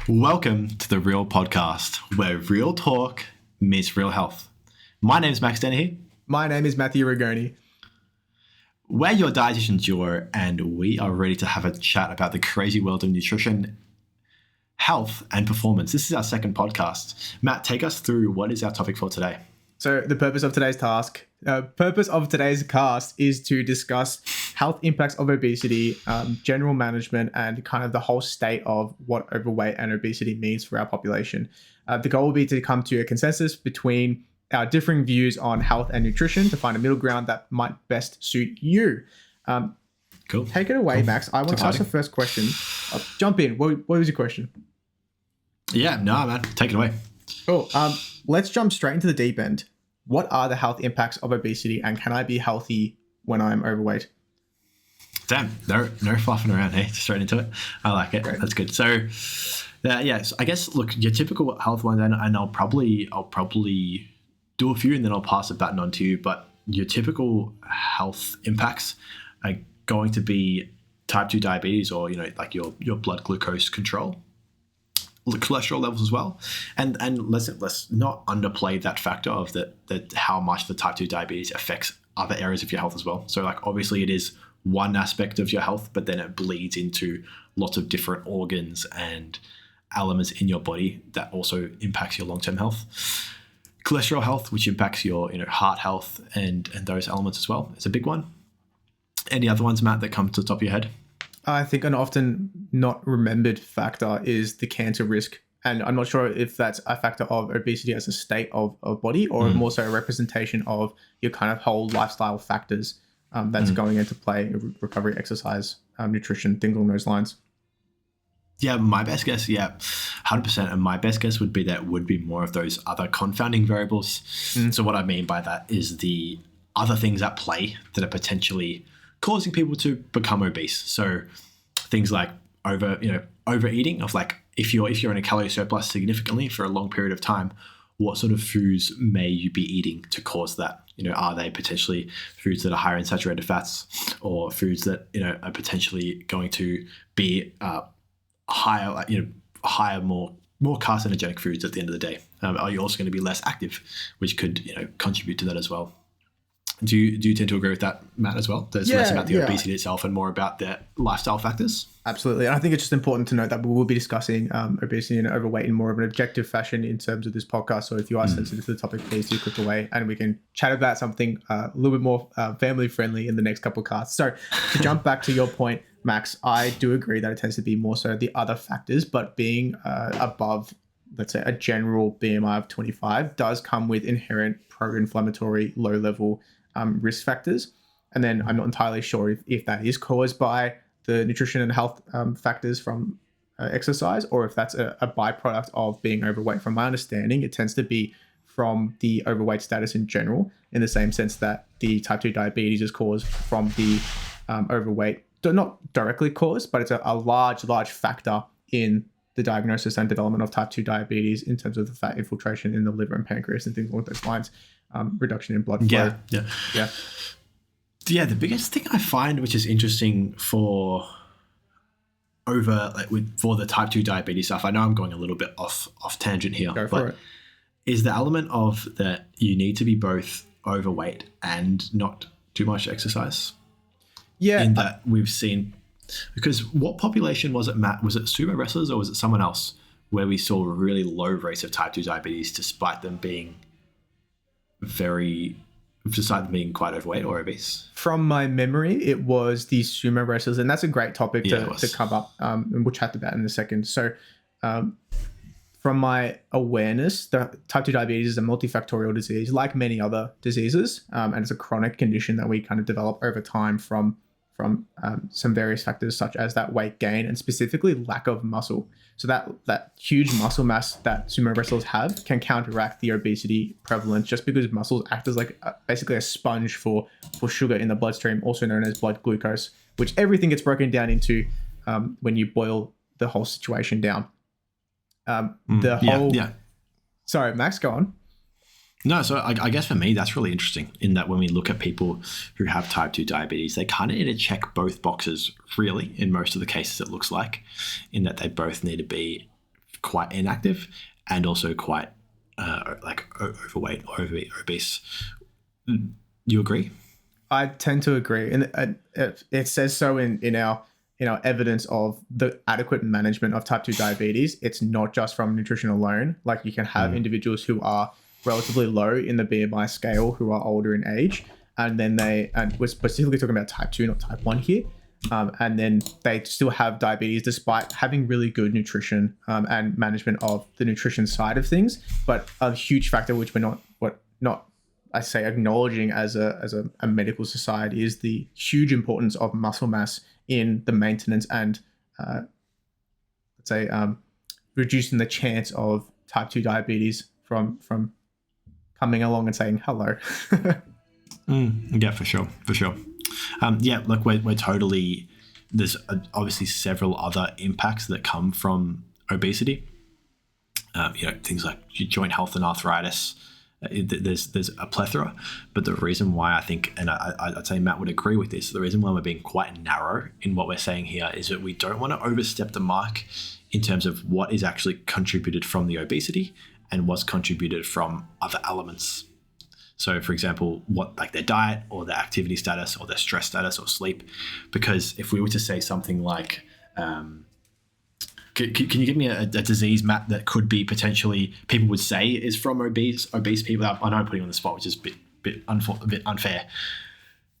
Welcome to the R.E.A.L podcast, where real talk meets real health. My name is Max Dennehy. My name is Matthew Rigoni. We're your dietitian duo, and we are ready to have a chat about the crazy world of nutrition, health, and performance. This is our second podcast. Matt, take us through what is our topic for today. So the purpose of today's cast is to discuss health impacts of obesity, general management, and kind of the whole state of what overweight and obesity means for our population. The goal will be to come to a consensus between our differing views on health and nutrition to find a middle ground that might best suit you. Cool. Take it away, Max. I want to ask the first question. Jump in. What was your question? Yeah, no, man. Take it away. Cool. Let's jump straight into the deep end. What are the health impacts of obesity, and can I be healthy when I'm overweight? Damn, no fluffing around, hey? Straight into it. I like it. Great. That's good. So, so I guess look, your typical health ones, and I'll probably do a few, and then I'll pass the baton on to you. But your typical health impacts are going to be type 2 diabetes, or like your blood glucose control, cholesterol levels as well, and let's not underplay that factor of that how much the type 2 diabetes affects other areas of your health as well. So like obviously it is one aspect of your health, but then it bleeds into lots of different organs and elements in your body that also impacts your long-term health. Cholesterol health, which impacts your heart health and those elements as well, is a big one. Any other ones, Matt, that come to the top of your head? I think an often not remembered factor is the cancer risk. And I'm not sure if that's a factor of obesity as a state of body, or more so a representation of your kind of whole lifestyle factors that's going into play: recovery, exercise, nutrition, things along those lines. Yeah, my best guess, 100%. And my best guess would be that would be more of those other confounding variables. So what I mean by that is the other things at play that are potentially causing people to become obese. So things like overeating, of like if you're in a calorie surplus significantly for a long period of time, what sort of foods may you be eating to cause that? Are they potentially foods that are higher in saturated fats, or foods that are potentially going to be higher, more carcinogenic foods at the end of the day? Are you also going to be less active, which could contribute to that as well? Do you tend to agree with that, Matt, as well? There's less about the obesity itself and more about the lifestyle factors? Absolutely. And I think it's just important to note that we will be discussing obesity and overweight in more of an objective fashion in terms of this podcast. So if you are sensitive to the topic, please do click away and we can chat about something a little bit more family friendly in the next couple of casts. So to jump back to your point, Max, I do agree that it tends to be more so the other factors, but being above, let's say, a general BMI of 25 does come with inherent pro-inflammatory, low-level risk factors. And then I'm not entirely sure if that is caused by the nutrition and health factors from exercise, or if that's a byproduct of being overweight. From my understanding, it tends to be from the overweight status in general, in the same sense that the type 2 diabetes is caused from the overweight. Not directly caused, but it's a large factor in the diagnosis and development of type 2 diabetes in terms of the fat infiltration in the liver and pancreas and things along those lines. Reduction in blood flow. Yeah, the biggest thing I find, which is interesting for the type 2 diabetes stuff, I know I'm going a little bit off tangent here, is the element of that you need to be both overweight and not too much exercise. Yeah. In that we've seen, because what population was it, Matt? Was it sumo wrestlers or was it someone else where we saw really low rates of type 2 diabetes despite them being quite overweight or obese? From my memory, it was the sumo wrestlers, and that's a great topic to cover, and we'll chat about in a second. So from my awareness, the type 2 diabetes is a multifactorial disease like many other diseases, and it's a chronic condition that we kind of develop over time from some various factors such as that weight gain and specifically lack of muscle. So that huge muscle mass that sumo wrestlers have can counteract the obesity prevalence, just because muscles act as like basically a sponge for sugar in the bloodstream, also known as blood glucose, which everything gets broken down into when you boil the whole situation down. Sorry, Max, go on. No, so I guess for me, that's really interesting in that when we look at people who have type 2 diabetes, they kind of need to check both boxes, really, in most of the cases it looks like, in that they both need to be quite inactive and also quite like overweight or obese. You agree? I tend to agree, and it says so in our evidence of the adequate management of type 2 diabetes. It's not just from nutrition alone. Like, you can have individuals who are relatively low in the BMI scale, who are older in age, and then and we're specifically talking about type 2, not type 1 here. And then they still have diabetes despite having really good nutrition and management of the nutrition side of things. But a huge factor, which we're not I say acknowledging as a medical society, is the huge importance of muscle mass in the maintenance and let's say reducing the chance of type 2 diabetes from coming along and saying hello. Yeah, for sure. Yeah, look, we're totally, there's obviously several other impacts that come from obesity. Things like joint health and arthritis. There's a plethora, but the reason why I think, and I'd say Matt would agree with this, the reason why we're being quite narrow in what we're saying here is that we don't want to overstep the mark in terms of what is actually contributed from the obesity and what's contributed from other elements. So, for example, what, like, their diet or their activity status or their stress status or sleep. Because if we were to say something like, can you give me a disease, Matt, that could be potentially people would say is from obese people? I know I'm putting you on the spot, which is a bit unfair.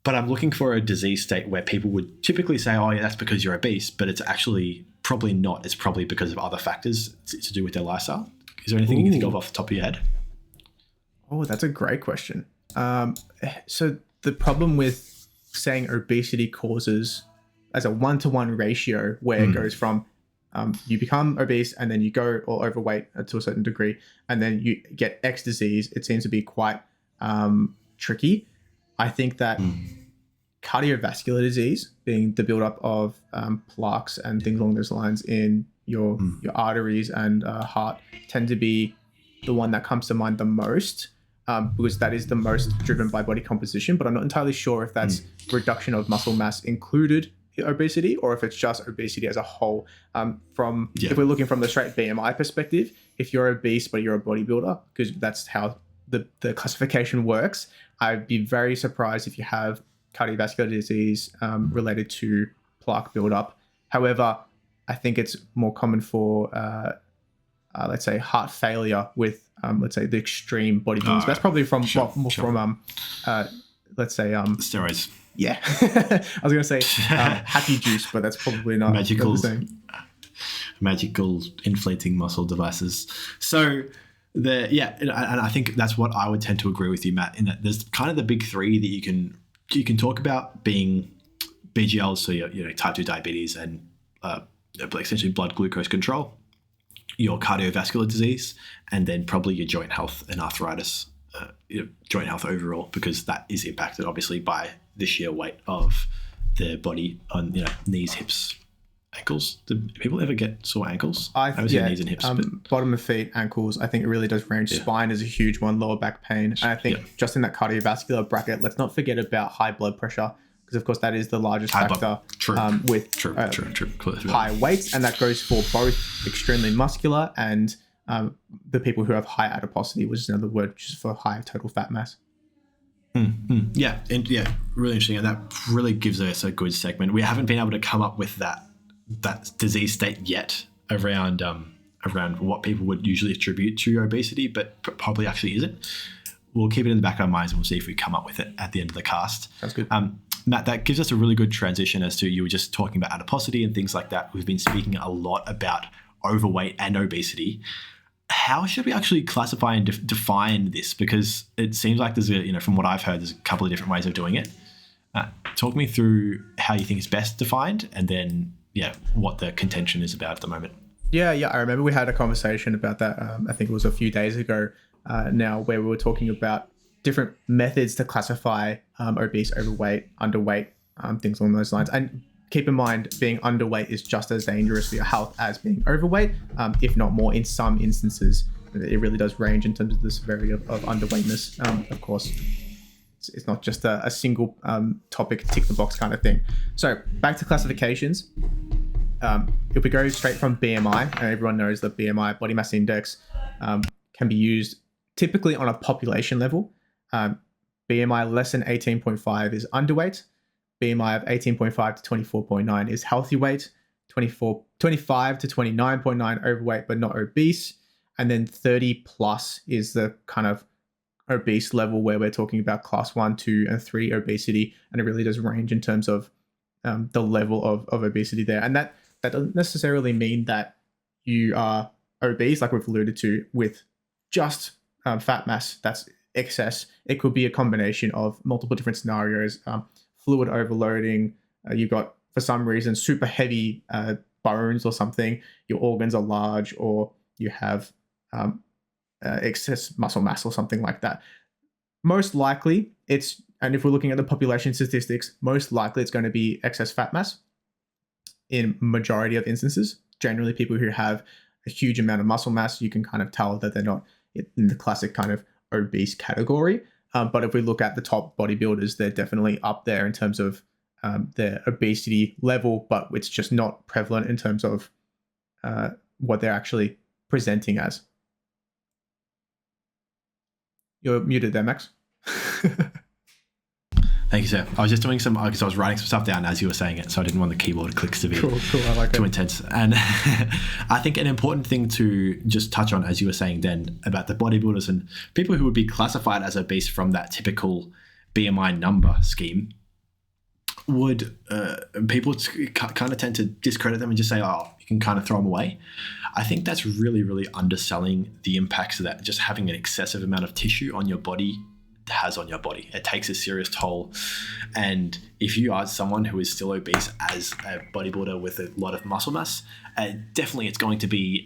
But I'm looking for a disease state where people would typically say, oh, yeah, that's because you're obese, but it's actually probably not. It's probably because of other factors to do with their lifestyle. Is there anything you can think of off the top of your head? Oh, that's a great question. So the problem with saying obesity causes as a 1-to-1 ratio, where it goes from you become obese and then you go or overweight to a certain degree, and then you get X disease, it seems to be quite tricky. I think that cardiovascular disease, being the buildup of plaques and things along those lines in your arteries and heart, tend to be the one that comes to mind the most, because that is the most driven by body composition. But I'm not entirely sure if that's reduction of muscle mass included obesity, or if it's just obesity as a whole. If we're looking from the straight BMI perspective, if you're obese but you're a bodybuilder, because that's how the classification works, I'd be very surprised if you have cardiovascular disease related to plaque buildup. However, I think it's more common for let's say heart failure with let's say the extreme bodybuilding. So that's probably from let's say steroids. Yeah, I was going to say happy juice, but that's probably not the same. Magical inflating muscle devices. So and I think that's what I would tend to agree with you, Matt, in that there's kind of the big three that you can talk about being BGLs, so your type 2 diabetes and essentially blood glucose control, your cardiovascular disease, and then probably your joint health and arthritis, joint health overall, because that is impacted obviously by the sheer weight of their body on knees, hips, ankles. Do people ever get sore ankles? Knees and hips. Bottom of feet, ankles. I think it really does range. Yeah. Spine is a huge one. Lower back pain. And I think just in that cardiovascular bracket, let's not forget about high blood pressure, because of course that is the largest factor with high weights, and that goes for both extremely muscular and the people who have high adiposity, which is another word just for high total fat mass. Yeah, and really interesting, and that really gives us a good segment. We haven't been able to come up with that disease state yet around what people would usually attribute to obesity, but probably actually isn't. We'll keep it in the back of our minds, and we'll see if we come up with it at the end of the cast. Sounds good. Matt, that gives us a really good transition as to, you were just talking about adiposity and things like that. We've been speaking a lot about overweight and obesity. How should we actually classify and define this? Because it seems like there's from what I've heard, there's a couple of different ways of doing it. Talk me through how you think it's best defined, and then what the contention is about at the moment. Yeah. I remember we had a conversation about that. I think it was a few days ago now, where we were talking about different methods to classify obese, overweight, underweight, things along those lines. And keep in mind, being underweight is just as dangerous for your health as being overweight, if not more in some instances. It really does range in terms of the severity of underweightness. Of course, it's not just a single topic, tick the box kind of thing. So back to classifications. if we go straight from BMI, and everyone knows that BMI, body mass index, can be used typically on a population level. BMI less than 18.5 is underweight. BMI of 18.5 to 24.9 is healthy weight. 25 to 29.9 overweight but not obese. And then 30 plus is the kind of obese level where we're talking about class 1, 2, and 3 obesity. And it really does range in terms of the level of obesity there. And that doesn't necessarily mean that you are obese, like we've alluded to, with just fat mass that's excess. It could be a combination of multiple different scenarios, fluid overloading. You've got, for some reason, super heavy bones or something. Your organs are large, or you have excess muscle mass or something like that. Most likely and if we're looking at the population statistics, most likely it's going to be excess fat mass in majority of instances. Generally, people who have a huge amount of muscle mass, you can kind of tell that they're not in the classic kind of obese category. But if we look at the top bodybuilders, they're definitely up there in terms of their obesity level, but it's just not prevalent in terms of what they're actually presenting as. You're muted there, Max. Thank you, sir. I was just doing because I was writing some stuff down as you were saying it, so I didn't want the keyboard clicks to be cool. I like too intense. And I think an important thing to just touch on, as you were saying then, about the bodybuilders and people who would be classified as obese from that typical BMI number scheme, would people kind of tend to discredit them and just say, oh, you can kind of throw them away. I think that's really, really underselling the impacts that just having an excessive amount of tissue on your body has on your body. It takes a serious toll. And if you are someone who is still obese as a bodybuilder with a lot of muscle mass, definitely it's going to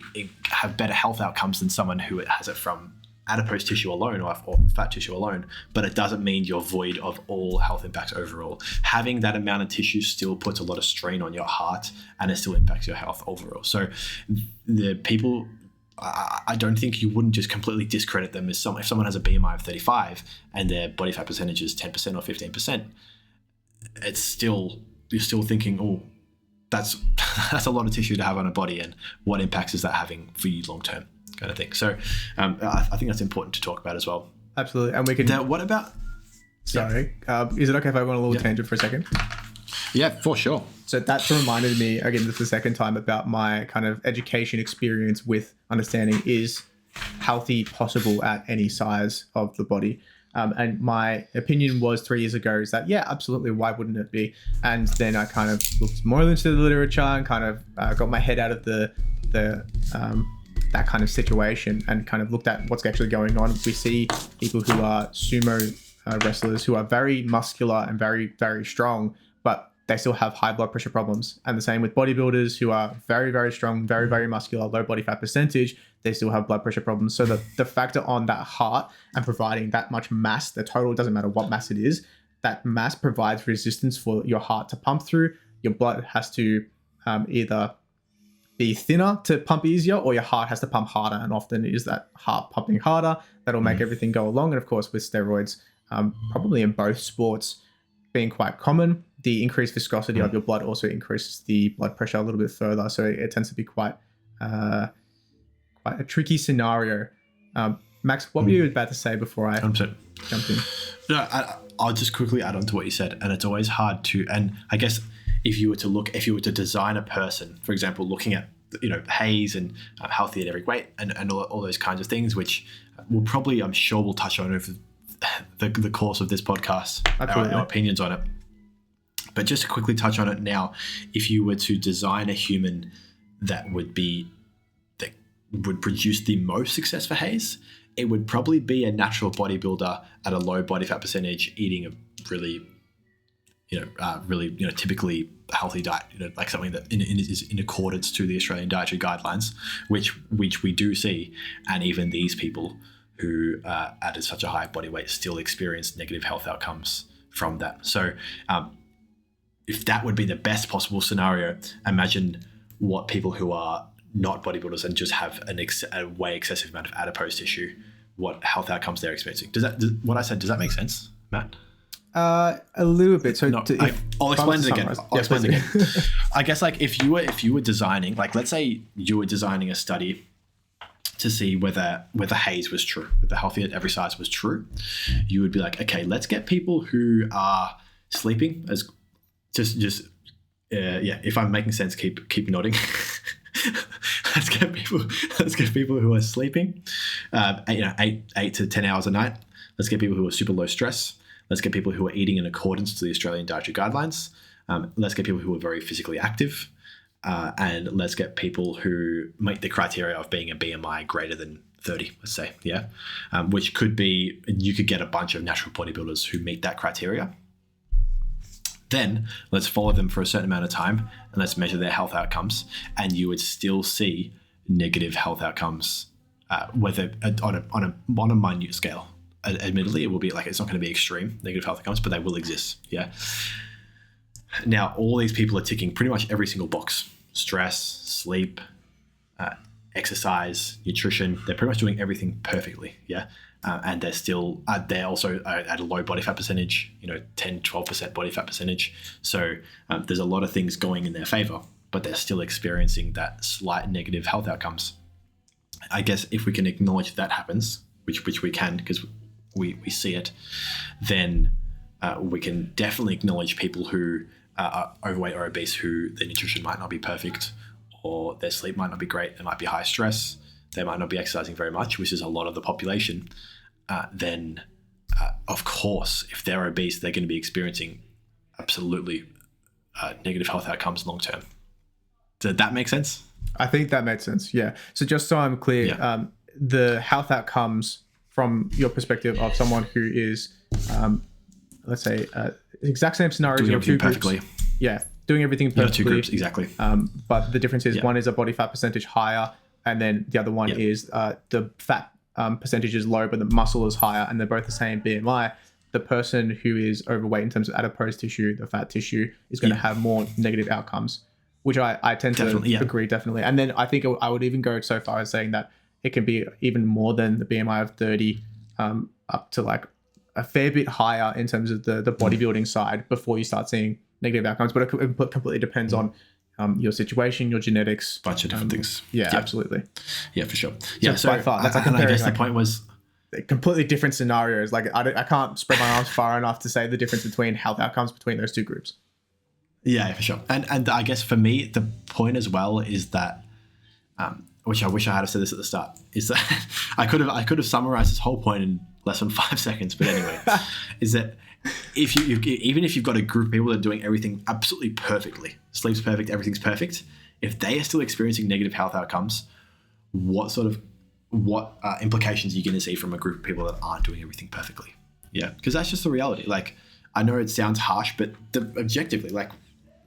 have better health outcomes than someone who has it from adipose tissue alone or fat tissue alone, but it doesn't mean you're void of all health impacts overall. Having that amount of tissue still puts a lot of strain on your heart, and it still impacts your health overall. So the people, I don't think you wouldn't just completely discredit them as if someone has a BMI of 35 and their body fat percentage is 10% or 15%, you're still thinking, oh, that's a lot of tissue to have on a body, and what impacts is that having for you long term, kind of thing. So I think that's important to talk about as well. Absolutely. And we can... what about... Sorry. Is it okay if I went a little tangent for a second? Yeah, for sure. So that reminded me, again, this is the second time, about my kind of education experience with understanding is healthy possible at any size of the body. And my opinion was 3 years ago is that, yeah, absolutely, why wouldn't it be? And then I kind of looked more into the literature and kind of got my head out of the that kind of situation and kind of looked at what's actually going on. We see people who are sumo wrestlers who are very muscular and very, very strong, but they still have high blood pressure problems. And the same with bodybuilders who are very, very strong, very, very muscular, low body fat percentage, they still have blood pressure problems. So the factor on that heart and providing that much mass, the total, doesn't matter what mass it is, that mass provides resistance for your heart to pump through. Your blood has to either be thinner to pump easier, or your heart has to pump harder. And often it is that heart pumping harder that'll make everything go along. And of course, with steroids, probably in both sports being quite common, the increased viscosity of your blood also increases the blood pressure a little bit further. So it tends to be quite a tricky scenario. Max, what were you about to say before I jumped in? No, I'll just quickly add on to what you said. And it's always hard to, and I guess if you were to design a person, for example, looking at, Hayes and healthy at every weight and all those kinds of things, which we'll probably, I'm sure we'll touch on over the course of this podcast, our opinions on it. But just to quickly touch on it now, if you were to design a human that would produce the most success for Hayes, it would probably be a natural bodybuilder at a low body fat percentage, eating a really, typically healthy diet, like something that is in accordance to the Australian dietary guidelines, which we do see. And even these people who at such a high body weight still experience negative health outcomes from that. So if that would be the best possible scenario, imagine what people who are not bodybuilders and just have a way excessive amount of adipose tissue, what health outcomes they're experiencing. What I said, does that make sense, Matt? A little bit. So No, I'll explain it again. I guess like if you were designing, like let's say you were designing a study to see whether HAES was true, whether healthy at every size was true, you would be like, okay, let's get people who are sleeping as if I'm making sense, keep nodding. let's get people who are sleeping 8 to 10 hours a night. Let's get people who are super low stress. Let's get people who are eating in accordance to the Australian Dietary Guidelines. Let's get people who are very physically active. And let's get people who meet the criteria of being a BMI greater than 30, let's say, which could be, you could get a bunch of natural bodybuilders who meet that criteria. Then let's follow them for a certain amount of time and let's measure their health outcomes. And you would still see negative health outcomes, whether on a minute scale. Admittedly, it will be like, it's not going to be extreme negative health outcomes, but they will exist. Yeah. Now, all these people are ticking pretty much every single box: stress, sleep, exercise, nutrition. They're pretty much doing everything perfectly. Yeah. And they're also at a low body fat percentage, 10, 12% body fat percentage. So there's a lot of things going in their favor, but they're still experiencing that slight negative health outcomes. I guess if we can acknowledge that happens, which we can, because we see it, then we can definitely acknowledge people who are overweight or obese, who their nutrition might not be perfect, or their sleep might not be great. They might be high stress. They might not be exercising very much, which is a lot of the population. Then, of course, if they're obese, they're going to be experiencing absolutely negative health outcomes long term. Did that make sense? I think that makes sense. Yeah. So just so I'm clear, the health outcomes from your perspective of someone who is, let's say, exact same scenario. Doing everything perfectly. Yeah, doing everything perfectly. 2 groups, exactly. But the difference is one is a body fat percentage higher, and then the other one is the fat percentage is low, but the muscle is higher, and they're both the same BMI. The person who is overweight in terms of adipose tissue, the fat tissue, is going to have more negative outcomes, which I tend to agree, definitely. And then I think I would even go so far as saying that it can be even more than the BMI of 30, up to like a fair bit higher in terms of the bodybuilding side before you start seeing negative outcomes. But it completely depends on your situation, your genetics. Bunch of different things. Yeah, absolutely. Yeah, for sure. Yeah, so by far, that's like I guess the point was completely different scenarios. Like I can't spread my arms far enough to say the difference between health outcomes between those two groups. Yeah, for sure. And I guess for me, the point as well is that, which I wish I had said this at the start, is that I could have summarized this whole point in less than 5 seconds. But anyway, is that even if you've got a group of people that are doing everything absolutely perfectly, sleep's perfect, everything's perfect, if they are still experiencing negative health outcomes, what implications are you going to see from a group of people that aren't doing everything perfectly? Yeah, because that's just the reality. Like, I know it sounds harsh, but objectively, like,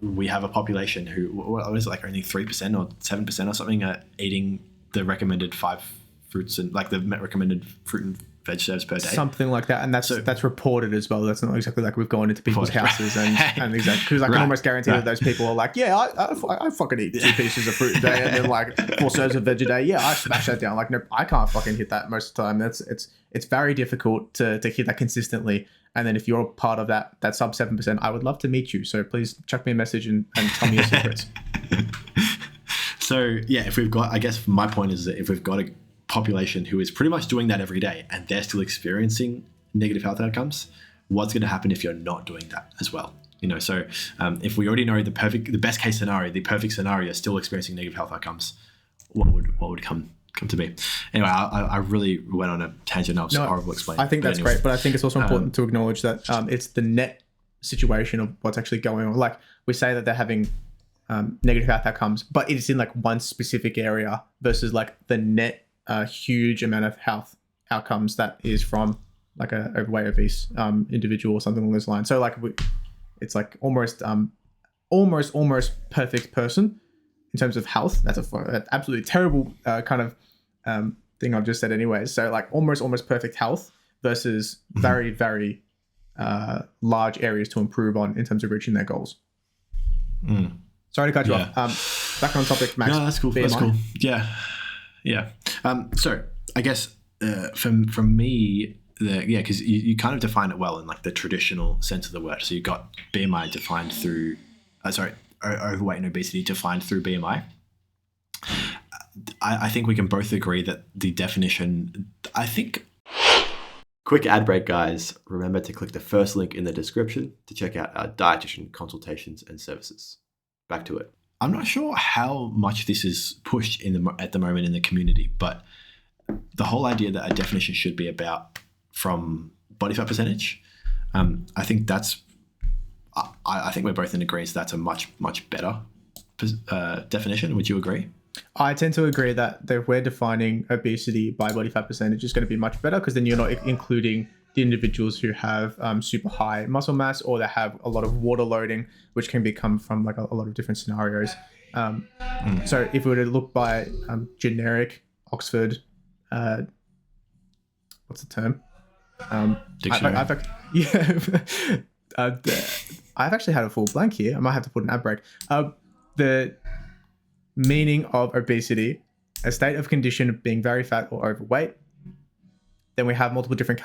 we have a population who, what is it, like only 3% or 7% or something are eating the recommended 5 fruits and like the recommended fruit and veg serves per day. Something like that. And that's reported as well. That's not exactly like we've gone into people's houses and exactly, because I can almost guarantee that those people are like, yeah, I fucking eat 2 pieces of fruit a day and then like 4 serves of veg a day. Yeah, I smash that down. Like, no, I can't fucking hit that most of the time. It's very difficult to hit that consistently. And then if you're part of that sub 7%, I would love to meet you. So please chuck me a message and tell me your secrets. So yeah, if we've got, I guess my point is that if we've got a population who is pretty much doing that every day and they're still experiencing negative health outcomes, what's going to happen if you're not doing that as well? So if we already know the best case scenario, the perfect scenario is still experiencing negative health outcomes, what would come to be? Anyway, I really went on a tangent. I was horrible explaining. I think that's great, but I think it's also important to acknowledge that it's the net situation of what's actually going on. Like, we say that they're having negative health outcomes, but it's in like one specific area versus like the net huge amount of health outcomes that is from like a overweight, obese individual or something along those lines. So like it's like almost perfect person in terms of health. That's an absolutely terrible kind of thing I've just said anyways. So like almost perfect health versus very, very large areas to improve on in terms of reaching their goals. Sorry to cut you off. Back on topic, Max. No, that's cool. BMI. That's cool. Yeah. So I guess from me, because you kind of define it well in like the traditional sense of the word. So you've got BMI defined through, overweight and obesity defined through BMI. I think we can both agree that the definition, Quick ad break, guys. Remember to click the first link in the description to check out our dietitian consultations and services. Back to it. I'm not sure how much this is pushed at the moment in the community, but the whole idea that a definition should be about from body fat percentage, I think I think we're both in agreement that's a much better definition. Would you agree? I tend to agree that if we're defining obesity by body fat percentage, it's going to be much better, because then you're not including the individuals who have super high muscle mass, or that have a lot of water loading, which can come from like a lot of different scenarios. So if we were to look by generic Oxford, what's the term? Dictionary. I've actually had a full blank here. I might have to put an ad break. The meaning of obesity: a state of condition of being very fat or overweight. Then we have multiple different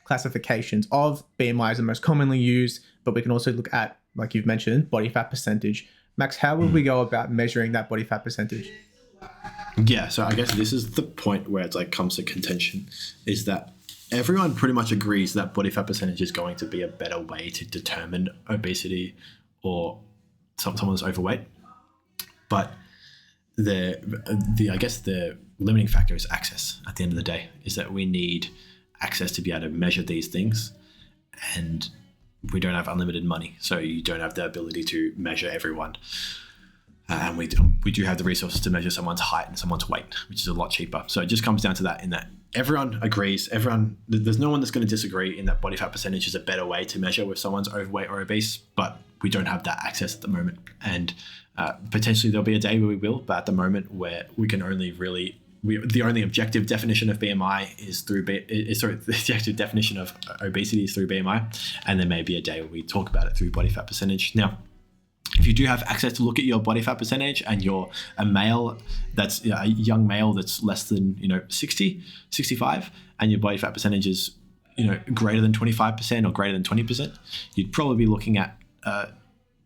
classifications of BMI is the most commonly used, but we can also look at, like you've mentioned, body fat percentage. Max, how would we go about measuring that body fat percentage? Yeah, so I guess this is the point where it's like comes to contention, is that everyone pretty much agrees that body fat percentage is going to be a better way to determine obesity or someone's overweight. But I guess the limiting factor is access at the end of the day, is that we need access to be able to measure these things, and we don't have unlimited money, so you don't have the ability to measure everyone. And we do have the resources to measure someone's height and someone's weight, which is a lot cheaper. So it just comes down to that, in that everyone agrees, there's no one that's going to disagree in that body fat percentage is a better way to measure if someone's overweight or obese, but we don't have that access at the moment. And potentially there'll be a day where we will, but at the moment where we can only really, the only objective definition of BMI is through, the objective definition of obesity is through BMI. And there may be a day where we talk about it through body fat percentage. Now, if you do have access to look at your body fat percentage and you're a male, that's a young male that's less than 60, 65, and your body fat percentage is greater than 25% or greater than 20%, you'd probably be looking at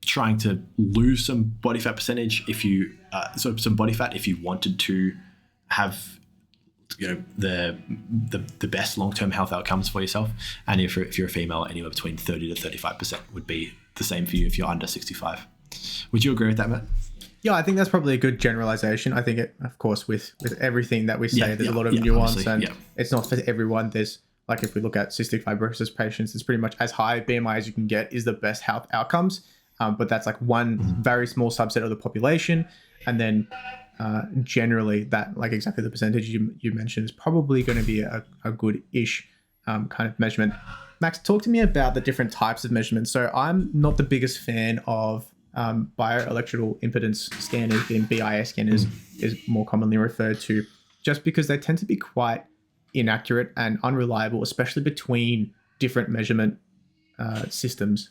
trying to lose some body fat percentage some body fat if you wanted to have the best long-term health outcomes for yourself. And if you're a female, anywhere between 30 to 35% would be the same for you if you're under 65. Would you agree with that, Matt? Yeah, I think that's probably a good generalization. I think it, of course, with everything that we say, there's a lot of nuance, and it's not for everyone. There's, like, if we look at cystic fibrosis patients, it's pretty much as high BMI as you can get is the best health outcomes. But that's like one very small subset of the population. And then generally that, like exactly the percentage you mentioned, is probably going to be a good-ish kind of measurement. Max, talk to me about the different types of measurements. So I'm not the biggest fan of bioelectrical impedance scanners, being BIS scanners is more commonly referred to, just because they tend to be quite inaccurate and unreliable, especially between different measurement systems.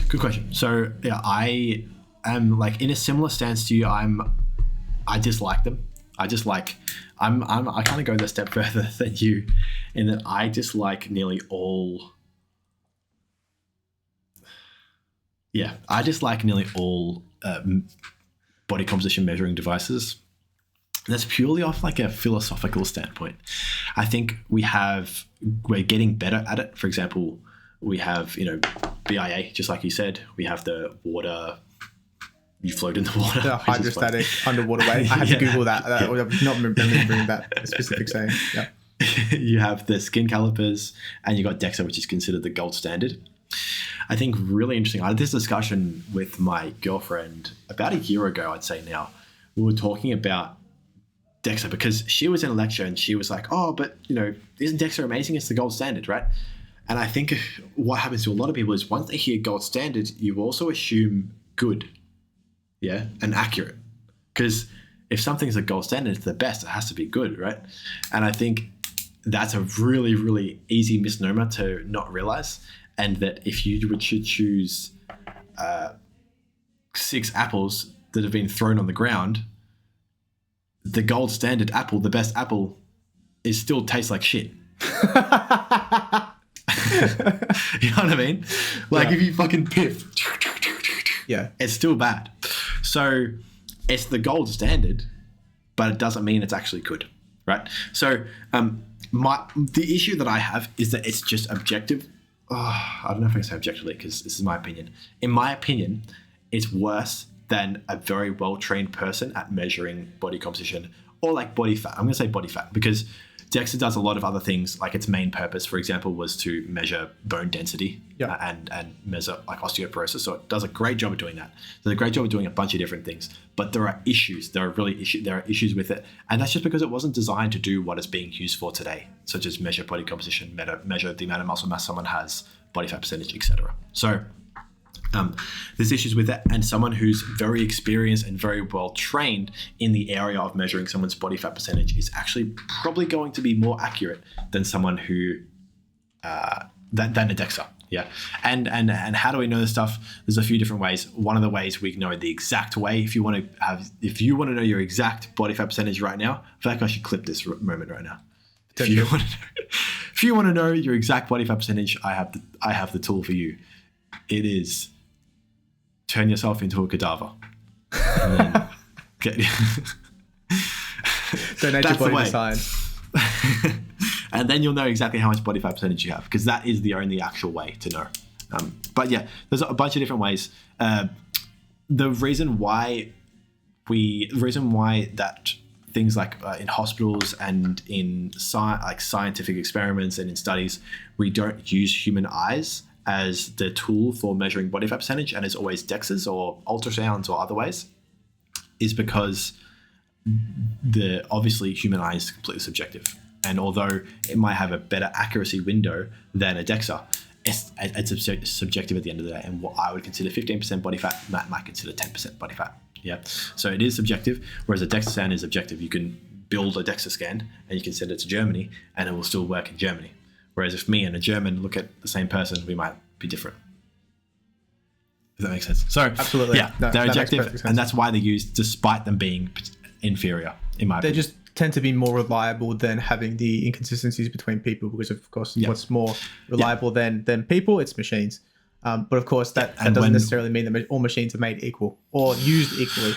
Good question. So yeah, I am like in a similar stance to you. I dislike them. I kind of go the step further than you, in that I dislike nearly all. Yeah, I dislike nearly all body composition measuring devices. And that's purely off like a philosophical standpoint. I think we're getting better at it. For example, we have BIA, just like you said. We have the water. You float in the water. The hydrostatic underwater weight. I had to Google that. I was not remembering that specific saying. Yeah. You have the skin calipers, and you got DEXA, which is considered the gold standard. I think really interesting. I had this discussion with my girlfriend about a year ago, I'd say now. We were talking about DEXA because she was in a lecture and she was like, oh, but isn't DEXA amazing? It's the gold standard, right? And I think what happens to a lot of people is once they hear gold standard, you also assume good, and accurate. Because if something's a gold standard, it's the best, it has to be good, right? And I think that's a really, really easy misnomer to not realize. And that if you would choose 6 apples that have been thrown on the ground, the gold standard apple, the best apple, it still tastes like shit. You know what I mean? Like if you fucking piff, it's still bad. So it's the gold standard, but it doesn't mean it's actually good, right? So the issue that I have is that it's just objective. I don't know if I can say objectively because this is my opinion. In my opinion, it's worse than a very well-trained person at measuring body composition or like body fat. I'm going to say body fat because DEXA does a lot of other things. Like its main purpose, for example, was to measure bone density and measure like osteoporosis. So it does a great job of doing that. It does a great job of doing a bunch of different things. But there are issues. There are issues with it. And that's just because it wasn't designed to do what it's being used for today, such as measure body composition, measure the amount of muscle mass someone has, body fat percentage, etc. So there's issues with that, and someone who's very experienced and very well trained in the area of measuring someone's body fat percentage is actually probably going to be more accurate than someone who than a DEXA. Yeah, and how do we know this stuff? There's a few different ways. One of the ways we know the exact way, if you want to know your exact body fat percentage right now, I feel like I should clip this moment right now. If you want to know your exact body fat percentage, I have the tool for you. It is turn yourself into a cadaver. And then donate your body to science. And then you'll know exactly how much body fat percentage you have, because that is the only actual way to know. But yeah, there's a bunch of different ways. The reason why that things like in hospitals and in scientific experiments and in studies, we don't use human eyes as the tool for measuring body fat percentage, and it's always DEXAs or ultrasounds or other ways, is because obviously human eye is completely subjective. And although it might have a better accuracy window than a DEXA, it's subjective at the end of the day. And what I would consider 15% body fat, Matt might consider 10% body fat. Yeah. So it is subjective, whereas a DEXA scan is objective. You can build a DEXA scan and you can send it to Germany and it will still work in Germany. Whereas if me and a German look at the same person, we might be different. Does that make sense? So absolutely, yeah, they're objective, and that's why they're used, despite them being inferior. In my opinion, they just tend to be more reliable than having the inconsistencies between people, because of course, what's more reliable than people? It's machines. But of course, that doesn't necessarily mean that all machines are made equal or used equally.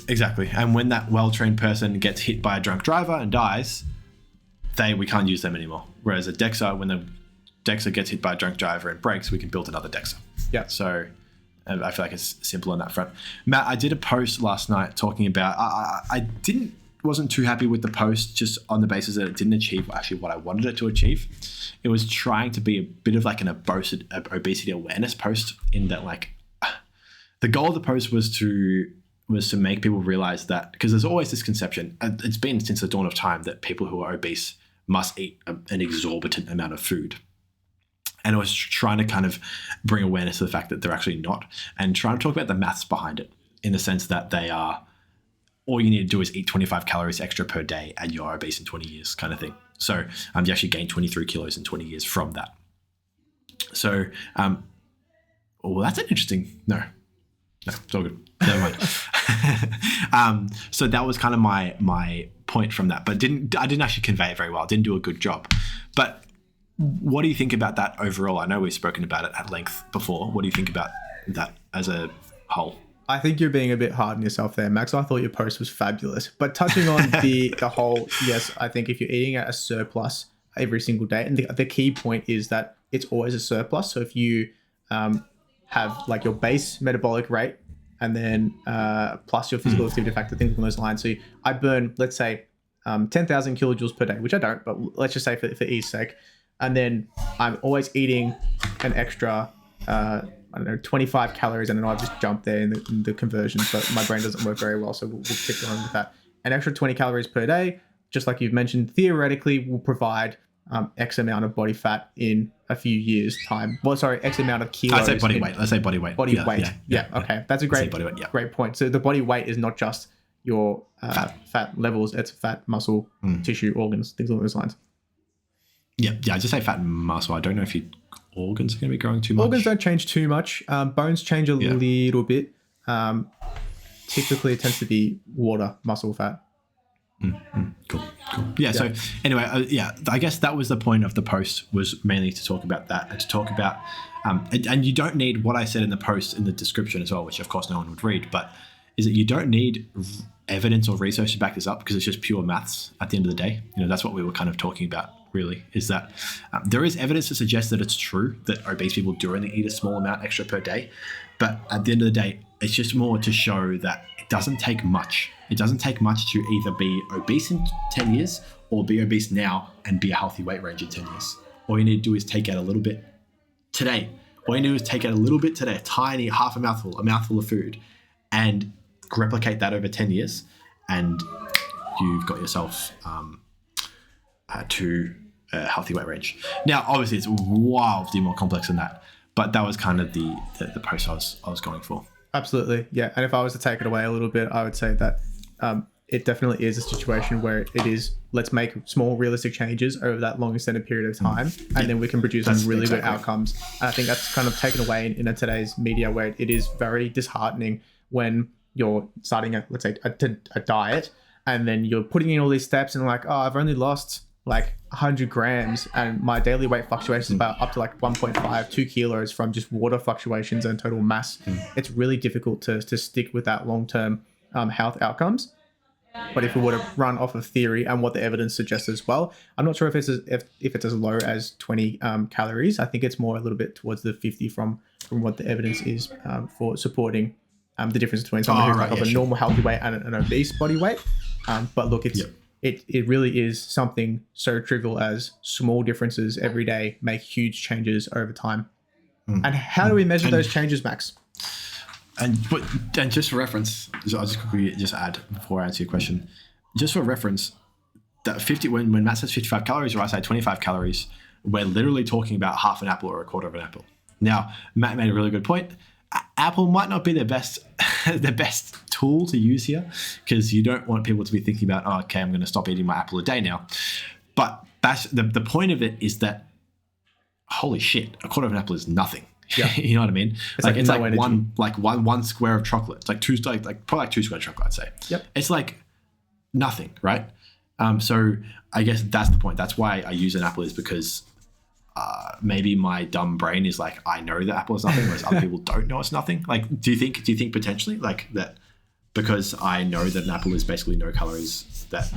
Exactly, and when that well-trained person gets hit by a drunk driver and dies, we can't use them anymore. Whereas a DEXA, when the DEXA gets hit by a drunk driver and breaks, we can build another DEXA. Yeah. So I feel like it's simple on that front. Matt, I did a post last night talking about, I wasn't too happy with the post just on the basis that it didn't achieve actually what I wanted it to achieve. It was trying to be a bit of like an obesity awareness post, in that like the goal of the post was to make people realize that, because there's always this conception, it's been since the dawn of time, that people who are obese must eat an exorbitant amount of food. And I was trying to kind of bring awareness to the fact that they're actually not, and trying to talk about the maths behind it, in the sense that they are, all you need to do is eat 25 calories extra per day and you're obese in 20 years kind of thing. So you actually gain 23 kilos in 20 years from that. So, well, that's an interesting, no, it's all good. Never mind. So that was kind of my point from that, but I didn't actually convey it very well. I didn't do a good job. But what do you think about that overall? I know we've spoken about it at length before. What do you think about that as a whole? I think you're being a bit hard on yourself there, Max. I thought your post was fabulous. But touching on the whole, yes, I think if you're eating at a surplus every single day, and the key point is that it's always a surplus. So if you have like your base metabolic rate, and then plus your physical activity factor, things along those lines. So I burn, let's say, 10,000 kilojoules per day, which I don't, but let's just say for ease sake. And then I'm always eating an extra, 25 calories. And then I've just jumped there in the conversions, but my brain doesn't work very well. So we'll keep going with that. An extra 20 calories per day, just like you've mentioned, theoretically will provide X amount of body fat in a few years' time. Well, sorry, X amount of kilos. I'd say body weight. Let's say body weight. Body weight. Yeah. Okay. That's a great point. So the body weight is not just your fat levels. It's fat, muscle, tissue, organs, things along those lines. Yeah. I just say fat and muscle. I don't know if your organs are going to be growing too much. Organs don't change too much. Bones change a little bit. Typically, it tends to be water, muscle, fat. Cool. Yeah. So anyway, I guess that was the point of the post, was mainly to talk about that, and to talk about, and you don't need what I said in the post in the description as well, which of course no one would read, but is that you don't need evidence or research to back this up, because it's just pure maths at the end of the day. That's what we were kind of talking about, really, is that there is evidence to suggest that it's true that obese people do only eat a small amount extra per day. But at the end of the day, it's just more to show that it doesn't take much. It doesn't take much to either be obese in 10 years or be obese now and be a healthy weight range in 10 years. All you need to do is take out a little bit today. All you need to do is take out a little bit today, a tiny half a mouthful of food, and replicate that over 10 years. And you've got yourself to a healthy weight range. Now, obviously, it's wildly more complex than that. But that was kind of the post I was going for. Absolutely, yeah. And if I was to take it away a little bit, I would say that it definitely is a situation where it is, let's make small realistic changes over that long extended period of time, and then we can produce some really good outcomes. And I think that's kind of taken away in today's media, where it is very disheartening when you're starting let's say a diet, and then you're putting in all these steps and like, oh, I've only lost like 100 grams and my daily weight fluctuations about up to like 1.5, 2 kilos from just water fluctuations and total mass. It's really difficult to stick with that long-term health outcomes. But if we were to run off of theory and what the evidence suggests as well, I'm not sure if it's as low as 20 calories. I think it's more a little bit towards the 50 from what the evidence is for supporting the difference between someone who's of a normal healthy weight and an obese body weight. But look, it really is something so trivial as small differences every day make huge changes over time. And how do we measure those changes, Max? And just for reference, so I'll just quickly add before I answer your question. Just for reference, that 50 when Matt says 55 calories or I say 25 calories, we're literally talking about half an apple or a quarter of an apple. Now, Matt made a really good point. Apple might not be the best tool to use here, because you don't want people to be thinking about, oh, okay, I'm going to stop eating my apple a day now. But that's the point of it, is that, holy shit, a quarter of an apple is nothing. Yeah. You know what I mean? It's like one square of chocolate. It's like probably 2 square of chocolate, I'd say. Yep. It's like nothing, right? So I guess that's the point. That's why I use an apple, is because maybe my dumb brain is like, I know that apple is nothing, whereas other people don't know it's nothing. Like, do you think potentially like that, because I know that an apple is basically no calories, that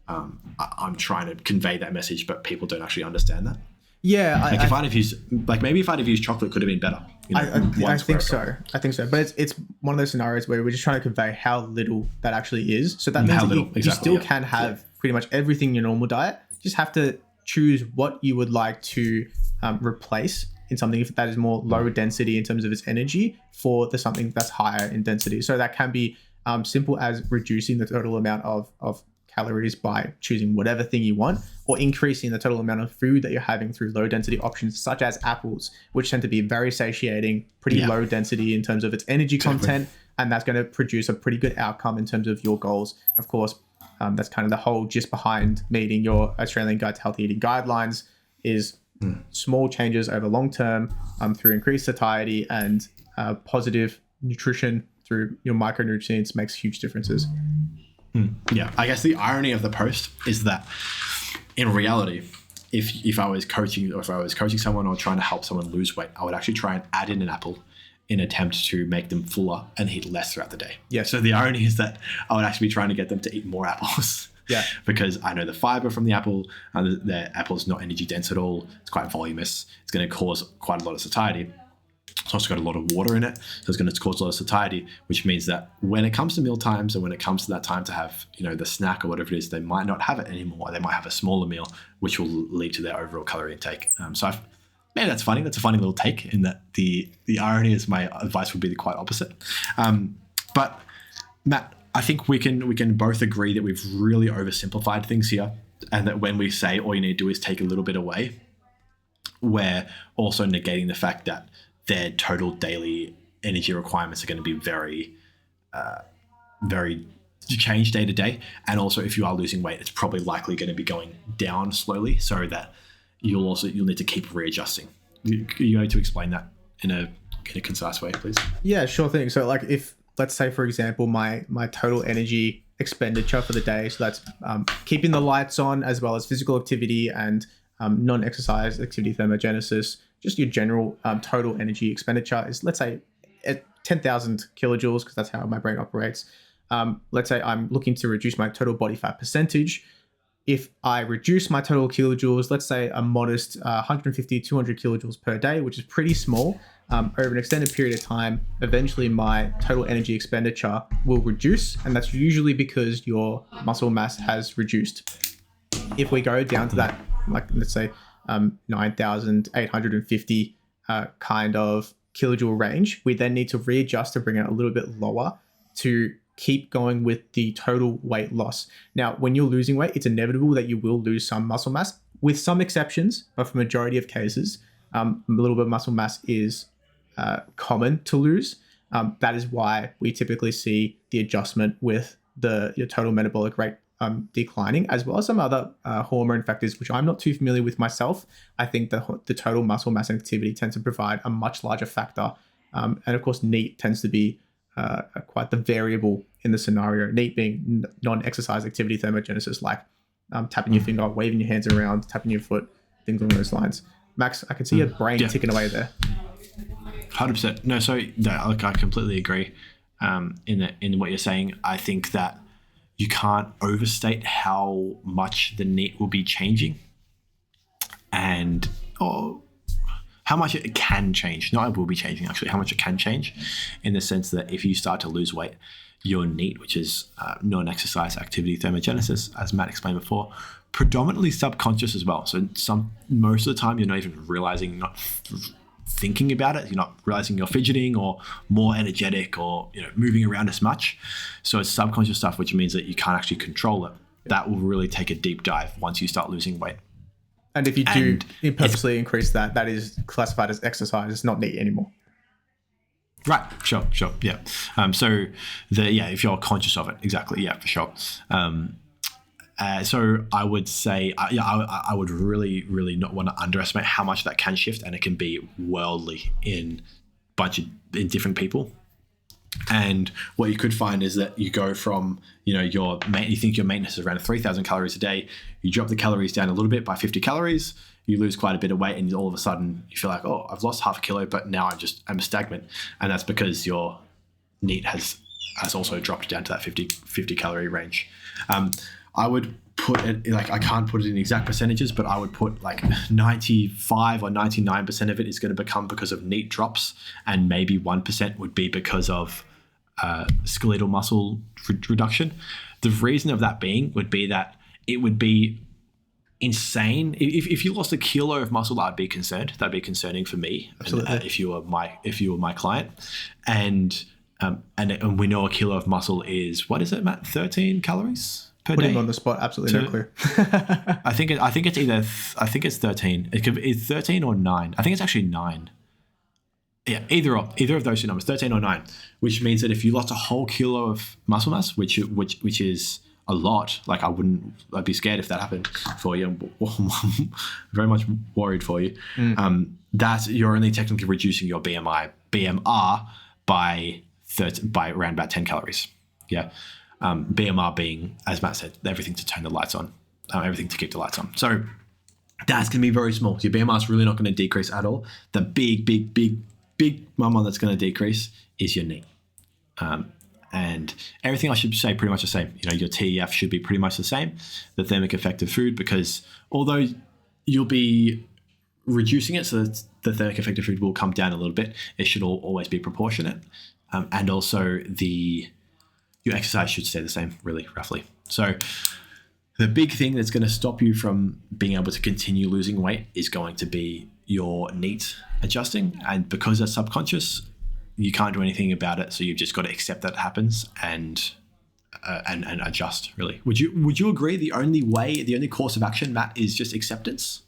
I'm trying to convey that message, but people don't actually understand that? Yeah, if I'd have used chocolate, could have been better. I think so. But it's one of those scenarios where we're just trying to convey how little that actually is. So that means that you still can have pretty much everything in your normal diet. You just have to choose what you would like to replace in something that is more low density in terms of its energy for something that's higher in density. So that can be simple as reducing the total amount of calories by choosing whatever thing you want, or increasing the total amount of food that you're having through low density options such as apples, which tend to be very satiating, pretty low density in terms of its energy content, and that's going to produce a pretty good outcome in terms of your goals. Of course, that's kind of the whole gist behind meeting your Australian Guide to Healthy Eating guidelines, is small changes over long term through increased satiety and positive nutrition through your micronutrients makes huge differences. Yeah, I guess the irony of the post is that in reality, if I was coaching someone or trying to help someone lose weight, I would actually try and add in an apple in an attempt to make them fuller and eat less throughout the day. Yeah. So the irony is that I would actually be trying to get them to eat more apples. Yeah. Because I know the fiber from the apple, and the apple is not energy dense at all. It's quite voluminous. It's going to cause quite a lot of satiety. It's also got a lot of water in it, so it's going to cause a lot of satiety, which means that when it comes to meal times, and when it comes to that time to have, the snack or whatever it is, they might not have it anymore. They might have a smaller meal, which will lead to their overall calorie intake. Maybe that's funny. That's a funny little take, in that the irony is my advice would be the quite opposite. But Matt, I think we can both agree that we've really oversimplified things here, and that when we say all you need to do is take a little bit away, we're also negating the fact that their total daily energy requirements are going to be very, very changed day to day. And also, if you are losing weight, it's probably likely going to be going down slowly, so that you'll need to keep readjusting. You going to explain that in a concise way, please? Yeah, sure thing. So, like, if let's say, for example, my total energy expenditure for the day. So that's keeping the lights on, as well as physical activity and non-exercise activity thermogenesis. Just your general total energy expenditure is, let's say, at 10,000 kilojoules, because that's how my brain operates. Let's say I'm looking to reduce my total body fat percentage. If I reduce my total kilojoules, let's say a modest 150, 200 kilojoules per day, which is pretty small, over an extended period of time, eventually my total energy expenditure will reduce. And that's usually because your muscle mass has reduced. If we go down to that, like let's say 9,850 kind of kilojoule range, we then need to readjust to bring it a little bit lower to keep going with the total weight loss. Now, when you're losing weight, it's inevitable that you will lose some muscle mass, with some exceptions, but for majority of cases, a little bit of muscle mass is common to lose. That is why we typically see the adjustment with your total metabolic rate declining, as well as some other hormone factors, which I'm not too familiar with myself. I think the total muscle mass and activity tends to provide a much larger factor. And of course, NEAT tends to be quite the variable in the scenario. NEAT being non-exercise activity thermogenesis, like tapping your finger, waving your hands around, tapping your foot, things along those lines. Max, I can see your brain ticking away there. 100%. No, so look, I completely agree in what you're saying. I think that you can't overstate how much the NEAT will be changing, and how much it can change. Not it will be changing, actually, how much it can change, in the sense that if you start to lose weight, your NEAT, which is non-exercise activity thermogenesis, as Matt explained before, predominantly subconscious as well. So most of the time, you're not even realizing, you're not thinking about it. You're not realizing you're fidgeting or more energetic or moving around as much. So it's subconscious stuff, which means that you can't actually control it. That will really take a deep dive once you start losing weight. And if you do purposely increase that, that is classified as exercise. It's not NEAT anymore. Right. Sure. Yeah. So if you're conscious of it, exactly. Yeah, for sure. So I would say, I would really, really not want to underestimate how much that can shift, and it can be worldly in different people. And what you could find is that you go from, you think your maintenance is around 3,000 calories a day. You drop the calories down a little bit by 50 calories. You lose quite a bit of weight, and all of a sudden you feel like, oh, I've lost half a kilo, but now I'm stagnant. And that's because your NEAT has also dropped down to that 50 calorie range. I would put it, like, I can't put it in exact percentages, but I would put like 95 or 99% of it is going to become because of NEAT drops, and maybe 1% would be because of skeletal muscle reduction. The reason of that would be that it would be insane. If you lost a kilo of muscle, I'd be concerned. That'd be concerning for me. Absolutely. If you were my client. And we know a kilo of muscle is, what is it, Matt? 13 calories per day? Put him on the spot. Absolutely no clue. I think it's 13. It's 13 or 9. I think it's actually 9. Yeah, either of those two numbers, 13 or 9, which means that if you lost a whole kilo of muscle mass, which is a lot, like I'd be scared if that happened for you. I'm very much worried for you. That you're only technically reducing your BMR by around about 10 calories. Yeah. BMR being, as Matt said, everything to turn the lights on, everything to keep the lights on. So that's going to be very small. Your BMR is really not going to decrease at all. The big one that's going to decrease is your NEAT. And everything I should say pretty much the same. Your TEF should be pretty much the same, the thermic effect of food, because although you'll be reducing it, so that the thermic effect of food will come down a little bit, it should always be proportionate. And also your exercise should stay the same, really, roughly. So the big thing that's going to stop you from being able to continue losing weight is going to be your NEAT adjusting. And because that's subconscious, you can't do anything about it. So you've just got to accept that it happens and adjust, really. Would you agree the only course of action, Matt, is just acceptance?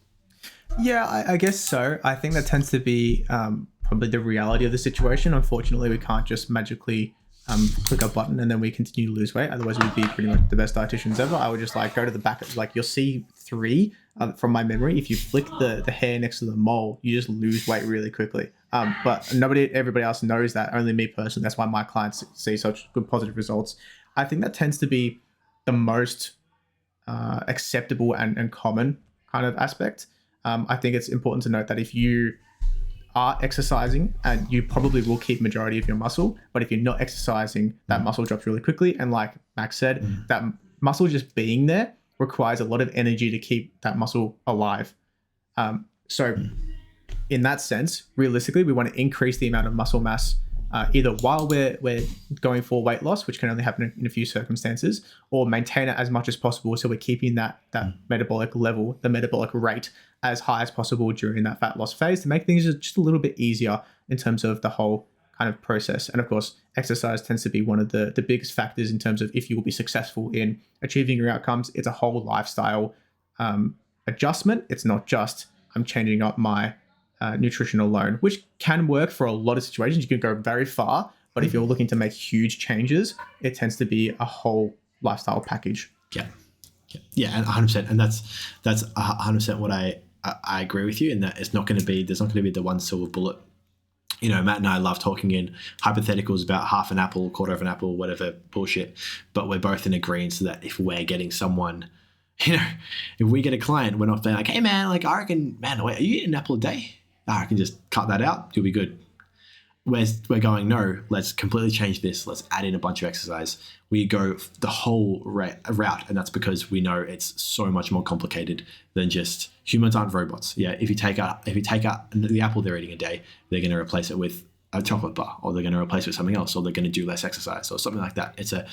Yeah, I guess so. I think that tends to be probably the reality of the situation. Unfortunately, we can't just magically click a button and then we continue to lose weight. Otherwise, we'd be pretty much the best dietitians ever. I would just go to the back of, you'll see 3 from my memory. If you flick the hair next to the mole, you just lose weight really quickly. But everybody else knows that. Only me personally. That's why my clients see such good positive results. I think that tends to be the most acceptable and common kind of aspect. I think it's important to note that if you are exercising, and you probably will keep majority of your muscle, but if you're not exercising, that muscle drops really quickly. And like Max said, that muscle just being there requires a lot of energy to keep that muscle alive. So in that sense, realistically, we want to increase the amount of muscle mass either while we're going for weight loss, which can only happen in a few circumstances, or maintain it as much as possible. So we're keeping that metabolic level, the metabolic rate, as high as possible during that fat loss phase to make things just a little bit easier in terms of the whole kind of process. And of course, exercise tends to be one of the biggest factors in terms of if you will be successful in achieving your outcomes. It's a whole lifestyle adjustment. It's not just I'm changing up my nutrition alone, which can work for a lot of situations. You can go very far, but if you're looking to make huge changes, it tends to be a whole lifestyle package. Yeah, and 100%. And that's 100% what I agree with you in that there's not going to be the one silver bullet. You know, Matt and I love talking in hypotheticals about half an apple, quarter of an apple, whatever bullshit, but we're both in agreement so that if we're getting someone, you know, if we get a client, we're not being like, hey man, like I reckon, man, wait, are you eating an apple a day? I can just cut that out. You'll be good. Whereas we're going, no, let's completely change this. Let's add in a bunch of exercise. We go the whole route. And that's because we know it's so much more complicated than just humans aren't robots. Yeah. If you take out the apple they're eating a day, they're going to replace it with a chocolate bar, or they're going to replace it with something else, or they're going to do less exercise or something like that.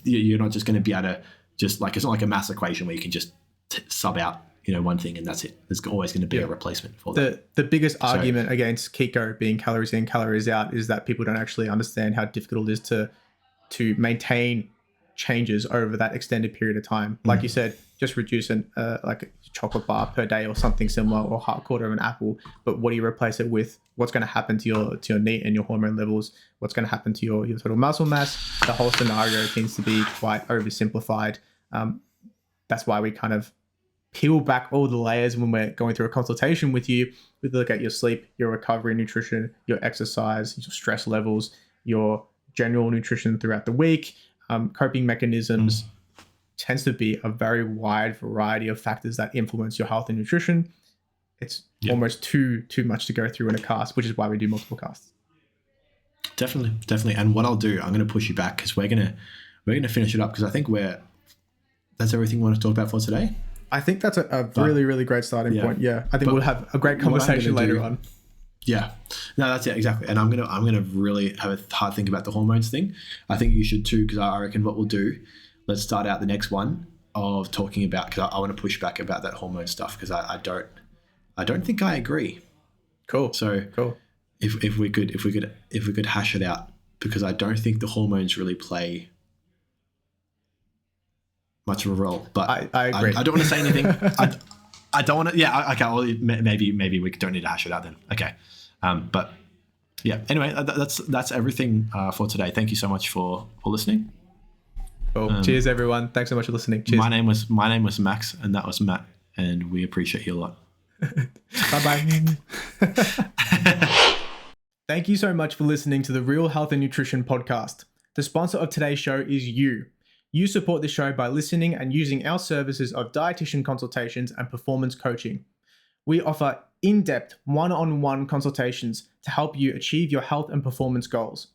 You're not just going to be able to just like, it's not like a math equation where you can just sub out, you know, one thing and that's it. There's always going to be a replacement for that. The biggest argument against keto being calories in, calories out is that people don't actually understand how difficult it is to maintain changes over that extended period of time. Like you said, just reduce like a chocolate bar per day or something similar, or half quarter of an apple. But what do you replace it with? What's going to happen to your NEAT and your hormone levels? What's going to happen to your total muscle mass? The whole scenario tends to be quite oversimplified. That's why we kind of peel back all the layers when we're going through a consultation with you. We look at your sleep, your recovery, nutrition, your exercise, your stress levels, your general nutrition throughout the week, coping mechanisms. Tends to be a very wide variety of factors that influence your health and nutrition. It's almost too much to go through in a cast, which is why we do multiple casts. Definitely. And what I'll do, I'm going to push you back because we're going to finish it up because I think that's everything we want to talk about for today. I think that's a really, really great starting point. Yeah. I think we'll have a great conversation later on. Yeah. No, that's it. Exactly. And I'm going to really have a hard think about the hormones thing. I think you should too, because I reckon what we'll do, let's start out the next one of talking about, because I want to push back about that hormone stuff because I don't think I agree. Cool. So if we could hash it out, because I don't think the hormones really play much of a role, but I agree. I don't want to say anything. I don't want to. Yeah. Okay. Well, maybe we don't need to hash it out then. Okay. But yeah. Anyway, that's everything for today. Thank you so much for listening. Cool. Cheers, everyone. Thanks so much for listening. Cheers. My name was Max, and that was Matt, and we appreciate you a lot. Bye. Thank you so much for listening to the Real Health and Nutrition podcast. The sponsor of today's show is you. You support the show by listening and using our services of dietitian consultations and performance coaching. We offer in-depth one-on-one consultations to help you achieve your health and performance goals.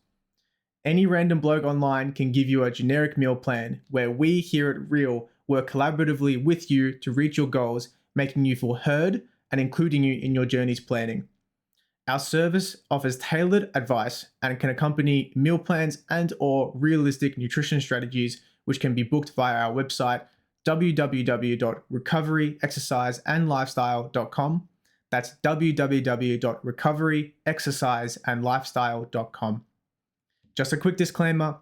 Any random bloke online can give you a generic meal plan where we here at R.E.A.L work collaboratively with you to reach your goals, making you feel heard and including you in your journey's planning. Our service offers tailored advice and can accompany meal plans and or realistic nutrition strategies, which can be booked via our website, www.recoveryexerciseandlifestyle.com. That's www.recoveryexerciseandlifestyle.com. Just a quick disclaimer,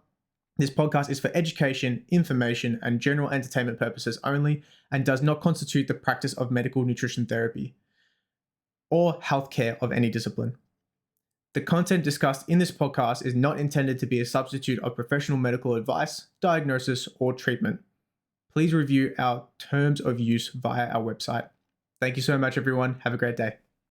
this podcast is for education, information, and general entertainment purposes only and does not constitute the practice of medical nutrition therapy or healthcare of any discipline. The content discussed in this podcast is not intended to be a substitute of professional medical advice, diagnosis, or treatment. Please review our terms of use via our website. Thank you so much, everyone. Have a great day.